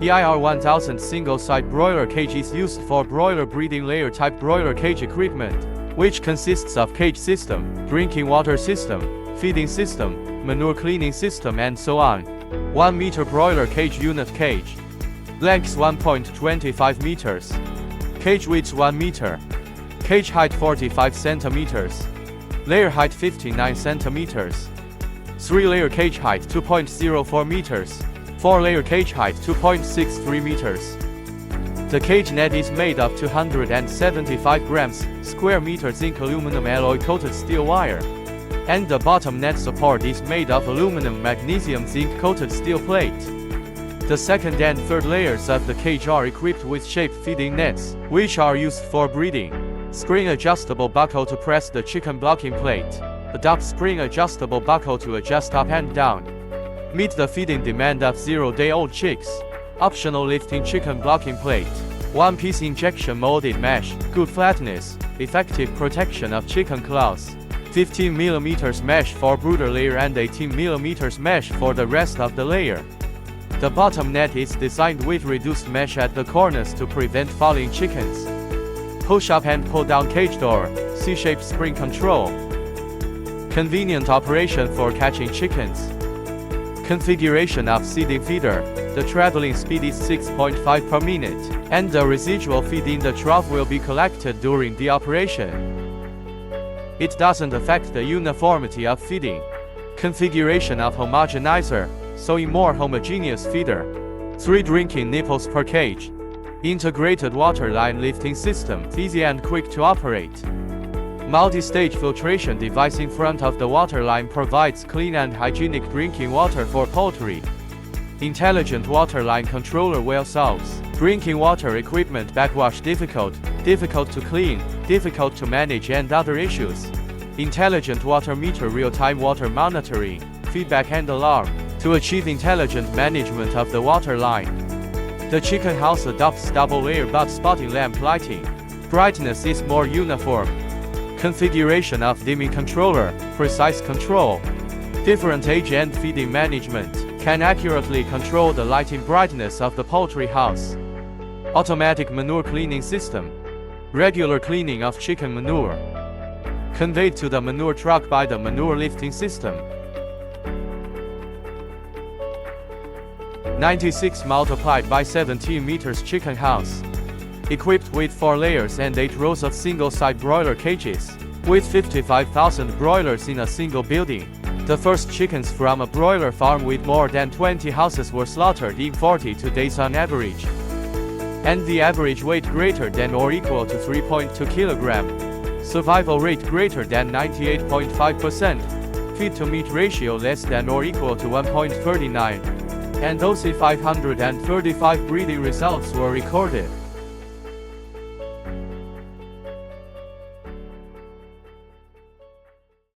EI-R1000 single-site broiler cage is used for broiler breeding layer type broiler cage equipment, which consists of cage system, drinking water system, feeding system, manure cleaning system and so on. 1 meter broiler cage unit cage. Length 1.25 meters. Cage width 1 meter. Cage height 45 centimeters. Layer height 59 centimeters. 3-layer cage height 2.04 meters. 4-layer cage height 2.63 meters. The cage net is made of 275 grams square meter zinc aluminum alloy coated steel wire, and the bottom net support is made of aluminum magnesium zinc coated steel plate. The second and third layers of the cage are equipped with shape feeding nets, which are used for breeding. Spring adjustable buckle to press the chicken blocking plate. Adopt spring adjustable buckle to adjust up and down. Meet the feeding demand of 0-day-old chicks. Optional lifting chicken blocking plate. 1-piece injection molded mesh, good flatness, effective protection of chicken claws. 15 mm mesh for brooder layer and 18 mm mesh for the rest of the layer. The bottom net is designed with reduced mesh at the corners to prevent falling chickens. Push up and pull down cage door, C-shaped spring control. Convenient operation for catching chickens. Configuration of seeding feeder. The traveling speed is 6.5 per minute, and the residual feed in the trough will be collected during the operation. It doesn't affect the uniformity of feeding. Configuration of homogenizer, sowing more homogeneous feeder. 3 drinking nipples per cage. Integrated water line lifting system, easy and quick to operate. Multi-stage filtration device in front of the water line provides clean and hygienic drinking water for poultry. Intelligent water line controller well solves drinking water equipment backwash difficult to clean, difficult to manage and other issues. Intelligent water meter real-time water monitoring, feedback and alarm to achieve intelligent management of the water line. The chicken house adopts double-layer bud spotting lamp lighting. Brightness is more uniform. Configuration of dimming controller, precise control. Different age and feeding management can accurately control the lighting brightness of the poultry house. Automatic manure cleaning system. Regular cleaning of chicken manure. Conveyed to the manure truck by the manure lifting system. 96 multiplied by 17 meters chicken house. Equipped with 4 layers and 8 rows of single-site broiler cages, with 55,000 broilers in a single building. The first chickens from a broiler farm with more than 20 houses were slaughtered in 42 days on average. And the average weight greater than or equal to 3.2 kg. Survival rate greater than 98.5%. Feed-to-meat ratio less than or equal to 1.39. And OC 535 breeding results were recorded.